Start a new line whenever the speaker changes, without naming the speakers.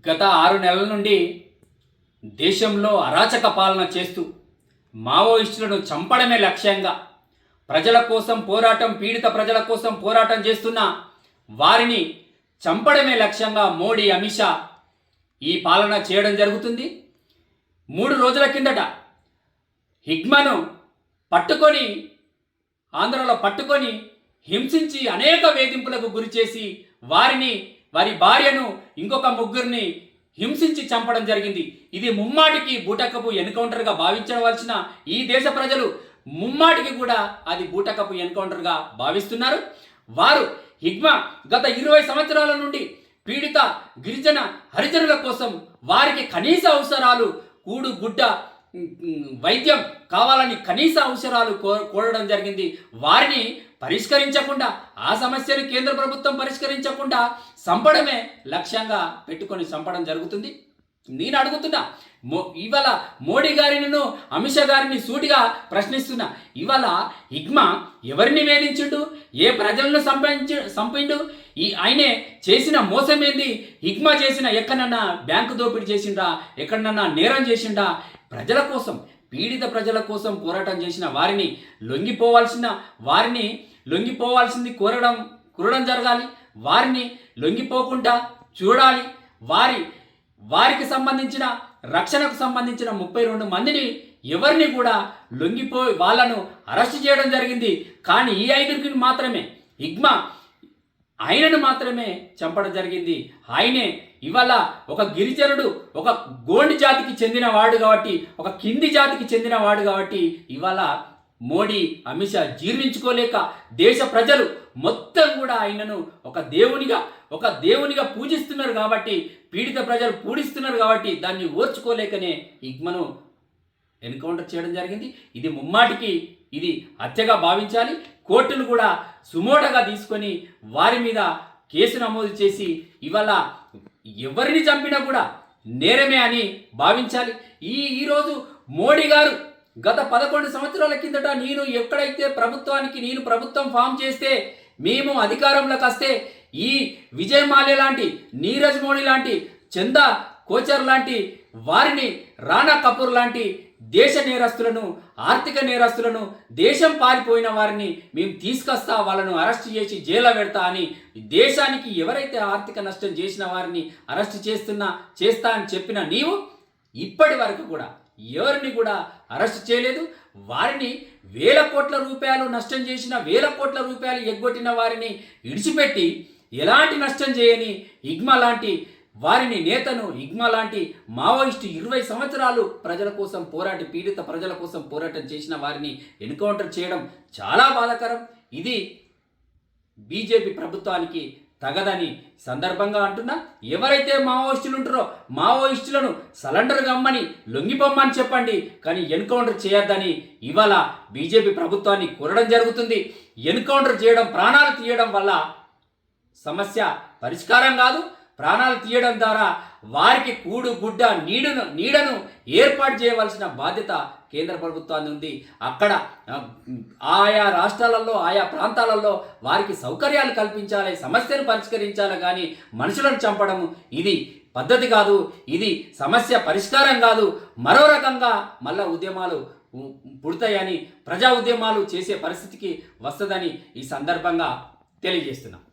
గత 6 నెలల నుండి దేశంలో అరాచక పాలన చేస్తూ మావోయిస్టులను చంపడమే లక్ష్యంగా ప్రజల కోసం పోరాటం, పీడిత ప్రజల కోసం పోరాటం చేస్తున్న వారిని చంపడమే లక్ష్యంగా మోడీ, అమిత్ షా ఈ పాలన చేయడం జరుగుతుంది. 3 రోజుల కిందట హిగ్మాను పట్టుకొని ఆంధ్రలో పట్టుకొని హింసించి అనేక వేధింపులకు గురిచేసి వారి భార్యను ఇంకొక ముగ్గురిని హింసించి చంపడం జరిగింది. ఇది ముమ్మాటికి బూటకపు ఎన్కౌంటర్గా భావించవలసిన ఈ దేశ ప్రజలు ముమ్మాటికి కూడా అది బూటకపు ఎన్కౌంటర్గా భావిస్తున్నారు. వారు హిగ్మా గత 20 సంవత్సరాల నుండి పీడిత గిరిజన హరిజనుల కోసం వారికి కనీస అవసరాలు కూడు గుడ్డ వైద్యం కావాలని కనీస అవసరాలు కోరడం జరిగింది. వారిని పరిష్కరించకుండా, ఆ సమస్యను కేంద్ర ప్రభుత్వం పరిష్కరించకుండా చంపడమే లక్ష్యంగా పెట్టుకొని చంపడం జరుగుతుంది. నేను అడుగుతున్నా, ఇవాళ మోడీ గారిని, అమిత్ షా గారిని సూటిగా ప్రశ్నిస్తున్నా. ఇవాళ హిగ్మా ఎవరిని వేధించుండు? ఏ ప్రజలను చంపిండు? ఆయనే చేసిన మోసం ఏంది? హిగ్మా చేసిన ఎక్కడన్నా బ్యాంకు దోపిడీ చేసిండా? ఎక్కడన్నా నేరం చేసిండా? ప్రజల కోసం, పీడిత ప్రజల కోసం పోరాటం చేసిన వారిని లొంగిపోవాల్సింది కోరడం జరగాలి. వారిని లొంగిపోకుండా చూడాలి. వారికి సంబంధించిన రక్షణకు సంబంధించిన 32 మందిని ఎవరిని కూడా వాళ్ళను అరెస్ట్ చేయడం జరిగింది. కానీ ఈ 5 మాత్రమే హిగ్మా ఆయనను మాత్రమే చంపడం జరిగింది. ఆయనే ఇవాళ ఒక గిరిజనుడు, ఒక గోండి జాతికి చెందిన వాడు కాబట్టి, ఒక కింది జాతికి చెందిన వాడు కాబట్టి ఇవాళ మోడీ, అమిత్ షా జీర్ణించుకోలేక దేశ ప్రజలు మొత్తం కూడా ఆయనను ఒక దేవునిగా పూజిస్తున్నారు కాబట్టి, పీడిత ప్రజలు పూజిస్తున్నారు కాబట్టి దాన్ని ఓర్చుకోలేకనే హిగ్మాను ఎన్కౌంటర్ చేయడం జరిగింది. ఇది ముమ్మాటికి ఇది హత్యగా భావించాలి. కోర్టులు కూడా సుమోటగా తీసుకొని వారి మీద కేసు నమోదు చేసి ఇవాళ ఎవరిని చంపినా కూడా నేరమే అని భావించాలి. ఈరోజు మోడీ గారు గత 11 సంవత్సరాల కిందట ఎక్కడైతే ప్రభుత్వం ఫామ్ చేస్తే, మేము అధికారంలోకి వస్తే ఈ విజయ్ మాల్యా లాంటి, నీరజ్ మోడీ లాంటి, చందా కోచర్ లాంటి వారిని, రాణా కపూర్ లాంటి దేశ నేరస్తులను, ఆర్థిక నేరస్తులను, దేశం పారిపోయిన వారిని మేము తీసుకొస్తా, వాళ్ళను అరెస్ట్ చేసి జైల్లో పెడతా అని దేశానికి ఎవరైతే ఆర్థిక నష్టం చేసిన వారిని అరెస్ట్ చేస్తా అని చెప్పిన నీవు ఇప్పటి వరకు కూడా ఎవరిని కూడా అరెస్ట్ చేయలేదు. వారిని 1000 కోట్ల రూపాయలు నష్టం చేసిన, 1000 కోట్ల రూపాయలు ఎగ్గొట్టిన వారిని విడిచిపెట్టి ఎలాంటి నష్టం చేయని హిగ్మా లాంటి హిగ్మా లాంటి మావోయిస్టు 20 సంవత్సరాలు ప్రజల కోసం పోరాటి, పీడిత ప్రజల కోసం పోరాటం చేసిన వారిని ఎన్కౌంటర్ చేయడం చాలా బాధాకరం. ఇది బీజేపీ ప్రభుత్వానికి తగదని సందర్భంగా అంటున్నా. ఎవరైతే మావోయిస్టులు ఉంటారో మావోయిస్టులను సరెండర్ గమ్మని, లొంగిపోమ్మని చెప్పండి, కానీ ఎన్కౌంటర్ చేయొద్దని ఇవాళ బీజేపీ ప్రభుత్వాన్ని కోరడం జరుగుతుంది. ఎన్కౌంటర్ చేయడం, ప్రాణాలు తీయడం వల్ల సమస్య పరిష్కారం కాదు. ప్రాణాలు తీయడం ద్వారా వారికి కూడు గుడ్డ నీడను ఏర్పాటు చేయవలసిన బాధ్యత కేంద్ర ప్రభుత్వాన్ని ఉంది. అక్కడ ఆయా రాష్ట్రాలలో, ఆయా ప్రాంతాలలో వారికి సౌకర్యాలు కల్పించాలి, సమస్యను పరిష్కరించాలి. కానీ మనుషులను చంపడం ఇది పద్ధతి కాదు. ఇది సమస్య పరిష్కారం కాదు. మరో రకంగా మళ్ళా ఉద్యమాలు పుడతాయని, ప్రజా ఉద్యమాలు చేసే పరిస్థితికి వస్తుందని ఈ సందర్భంగా తెలియజేస్తున్నాం.